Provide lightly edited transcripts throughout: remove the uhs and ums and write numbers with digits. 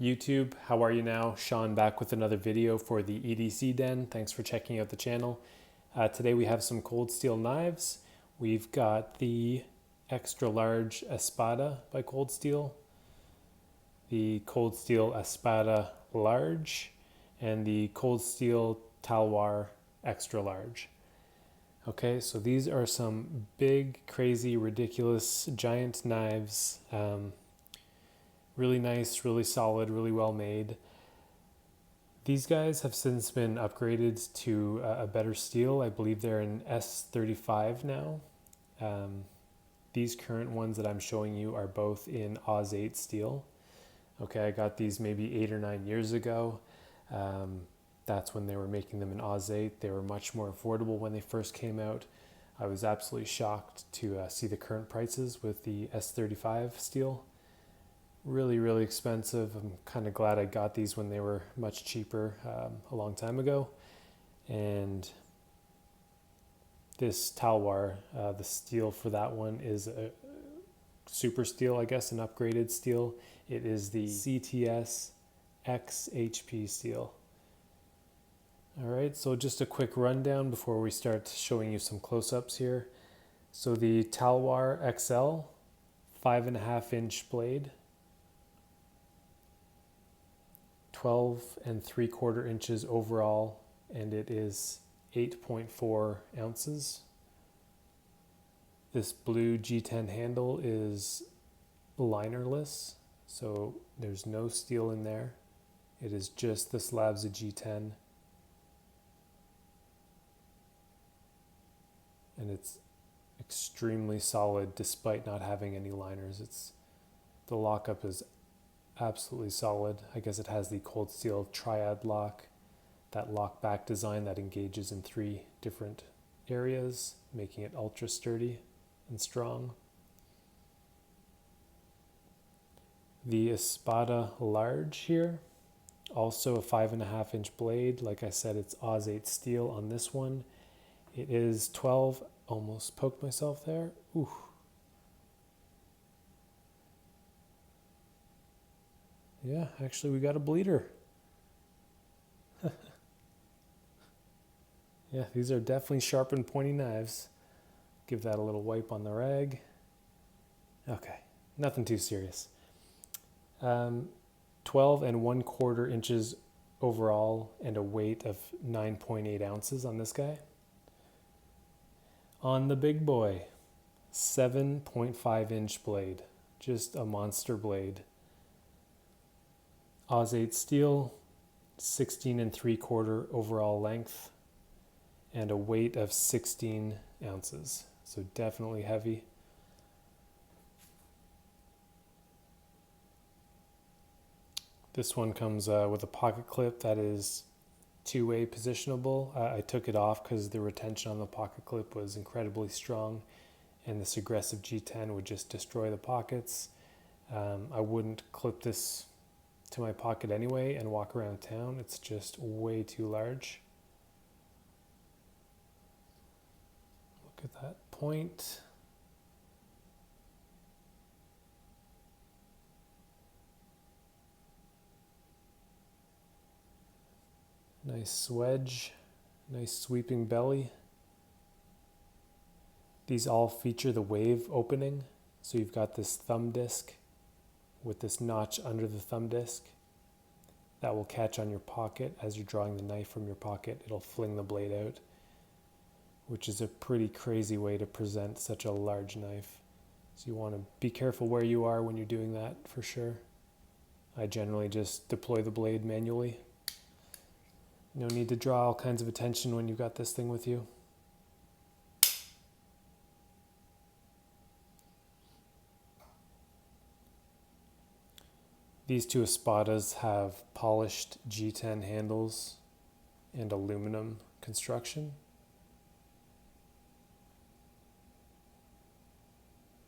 YouTube, how are you now? Sean back with another video for the EDC Den. Thanks for checking out the channel. Today we have some cold steel knives. We've got the extra large Espada by Cold Steel, the Cold Steel Espada Large, and the Cold Steel Talwar extra large. Okay, so these are some big, crazy, ridiculous, giant knives. Really nice, really solid, really well made. These guys have since been upgraded to a better steel. I believe they're in S35 now. These current ones that I'm showing you are both in Oz 8 steel. Okay, I got these maybe 8 or 9 years ago. That's when they were making them in Oz 8. They were much more affordable when they first came out. I was absolutely shocked to see the current prices with the S35 steel. Really, really expensive. I'm kind of glad I got these when they were much cheaper a long time ago. And this Talwar, the steel for that one is a super steel, I guess, an upgraded steel. It is the CTS XHP steel. All right, so just a quick rundown before we start showing you some close-ups here. So the Talwar XL, 5.5-inch blade, 12 3/4 inches overall, and it is 8.4 ounces. This blue G10 handle is linerless, so there's no steel in there. It is just the slabs of G10, and it's extremely solid despite not having any liners. The lockup is absolutely solid. I guess it has the Cold Steel triad lock, that lock back design that engages in 3 different areas, making it ultra sturdy and strong. The Espada Large here, also a 5.5-inch blade. Like I said, it's Oz 8 steel on this one. It is 12, almost poked myself there. Ooh. Yeah, actually we got a bleeder. Yeah, these are definitely sharp and pointy knives. Give that a little wipe on the rag. Okay, nothing too serious. 12 1/4 inches overall and a weight of 9.8 ounces on this guy. On the big boy, 7.5-inch blade, just a monster blade. Oz 8 steel, 16 3/4 overall length, and a weight of 16 ounces. So definitely heavy. This one comes with a pocket clip that is 2-way positionable. I took it off because the retention on the pocket clip was incredibly strong, and this aggressive G10 would just destroy the pockets. I wouldn't clip this to my pocket anyway and walk around town. It's just way too large. Look at that point. Nice wedge, nice sweeping belly. These all feature the wave opening. So you've got this thumb disc with this notch under the thumb disc that will catch on your pocket as you're drawing the knife from your pocket. It'll fling the blade out, which is a pretty crazy way to present such a large knife. So you want to be careful where you are when you're doing that for sure. I generally just deploy the blade manually. No need to draw all kinds of attention when you've got this thing with you. These two Espadas have polished G10 handles and aluminum construction.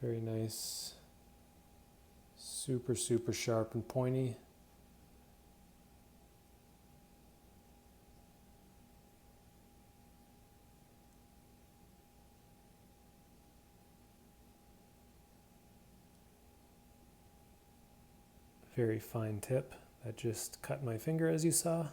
Very nice. Super, super sharp and pointy. Very fine tip. That just cut my finger, as you saw.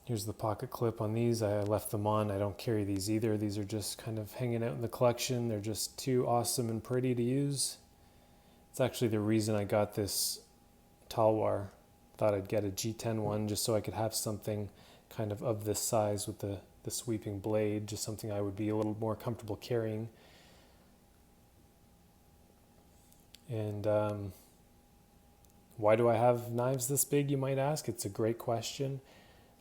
Here's the pocket clip on these. I left them on. I don't carry these either. These are just kind of hanging out in the collection. They're just too awesome and pretty to use. It's actually the reason I got this Talwar. Thought I'd get a G10 one just so I could have something kind of this size with the sweeping blade, just something I would be a little more comfortable carrying. And why do I have knives this big, you might ask? It's a great question.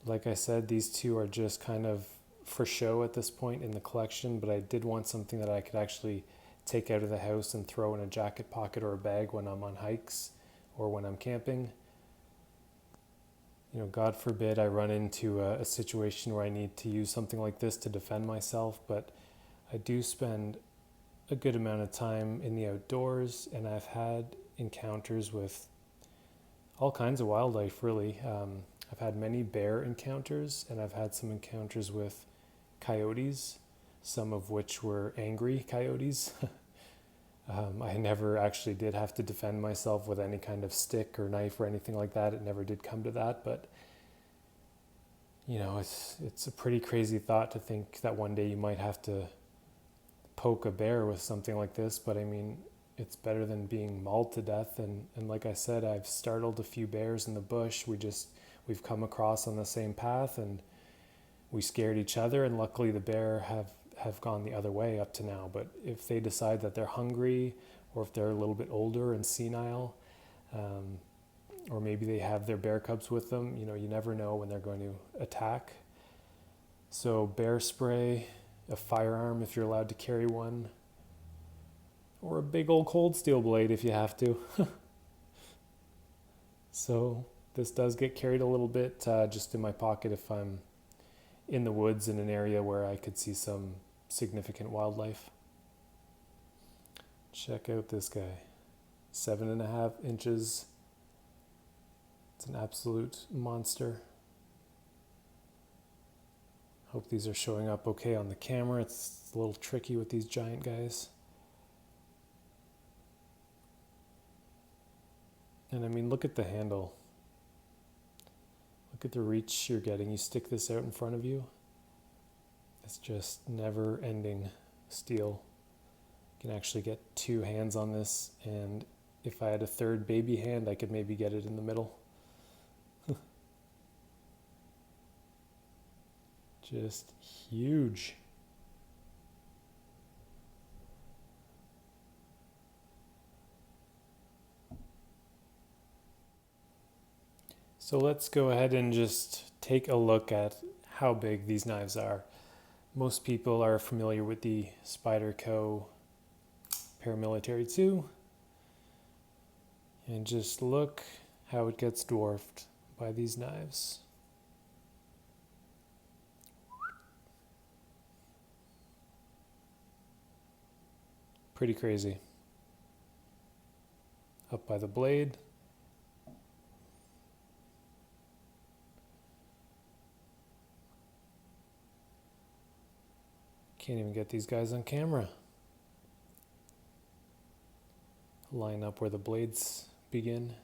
Like I said, these two are just kind of for show at this point in the collection, but I did want something that I could actually take out of the house and throw in a jacket pocket or a bag when I'm on hikes or when I'm camping. You know, God forbid I run into a situation where I need to use something like this to defend myself, but I do spend a good amount of time in the outdoors, and I've had encounters with all kinds of wildlife, really. I've had many bear encounters, and I've had some encounters with coyotes, some of which were angry coyotes. I never actually did have to defend myself with any kind of stick or knife or anything like that. It never did come to that, but you know, it's a pretty crazy thought to think that one day you might have to poke a bear with something like this. But I mean, it's better than being mauled to death. And like I said, I've startled a few bears in the bush. We've come across on the same path, and we scared each other, and luckily the bear have gone the other way up to now. But if they decide that they're hungry, or if they're a little bit older and senile, or maybe they have their bear cubs with them, you know, you never know when they're going to attack. So bear spray, a firearm if you're allowed to carry one, or a big old cold steel blade if you have to. So this does get carried a little bit just in my pocket if I'm in the woods in an area where I could see some significant wildlife. Check out this guy, 7.5 inches. It's an absolute monster. Hope these are showing up okay on the camera. It's a little tricky with these giant guys. And I mean, look at the handle. Look at the reach you're getting. You stick this out in front of you. It's just never ending steel. You can actually get 2 hands on this, and if I had a third baby hand, I could maybe get it in the middle. Just huge. So let's go ahead and just take a look at how big these knives are. Most people are familiar with the Spyderco Paramilitary 2. And just look how it gets dwarfed by these knives. Pretty crazy. Up by the blade. Can't even get these guys on camera. Line up where the blades begin.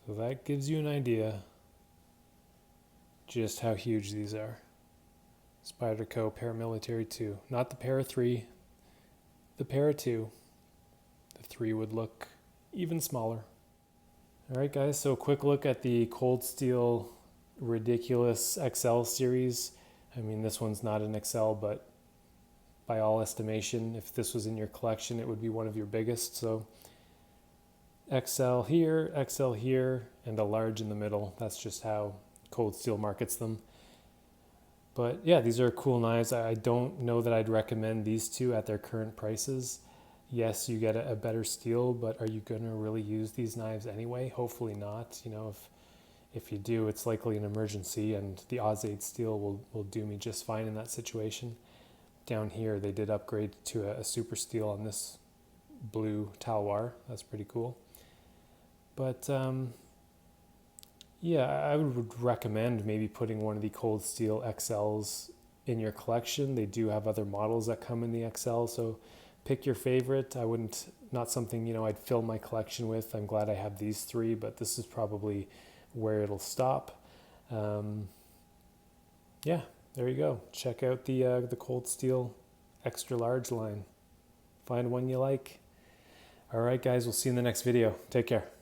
So that gives you an idea just how huge these are. Spyderco Paramilitary 2. Not the Para 3, the Para 2. The 3 would look even smaller. Alright guys, so a quick look at the Cold Steel Ridiculous XL series. I mean, this one's not an XL, but by all estimation, if this was in your collection, it would be one of your biggest. So XL here, and a large in the middle. That's just how Cold Steel markets them. But yeah, these are cool knives. I don't know that I'd recommend these two at their current prices. Yes, you get a better steel, but are you going to really use these knives anyway? Hopefully not. You know, if you do, it's likely an emergency, and the Oz 8 steel will do me just fine in that situation. Down here, they did upgrade to a super steel on this blue Talwar. That's pretty cool. But yeah, I would recommend maybe putting one of the Cold Steel XLs in your collection. They do have other models that come in the XL, so pick your favorite. I wouldn't, not something, you know, I'd fill my collection with. I'm glad I have these three, but this is probably where it'll stop. Yeah, there you go. Check out the Cold Steel extra large line. Find one you like. All right, guys, we'll see you in the next video. Take care.